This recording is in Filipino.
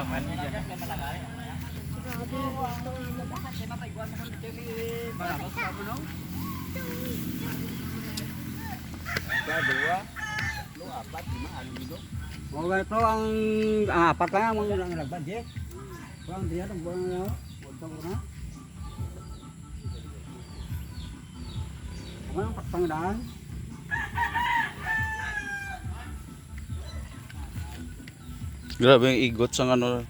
Yaman. Oh, ganito ang apat lang ang mga naglagban, di? Kurang dia ang buwan na yun. Huwag na. Ang pagpangdaan. Grabe yung igot sa ano.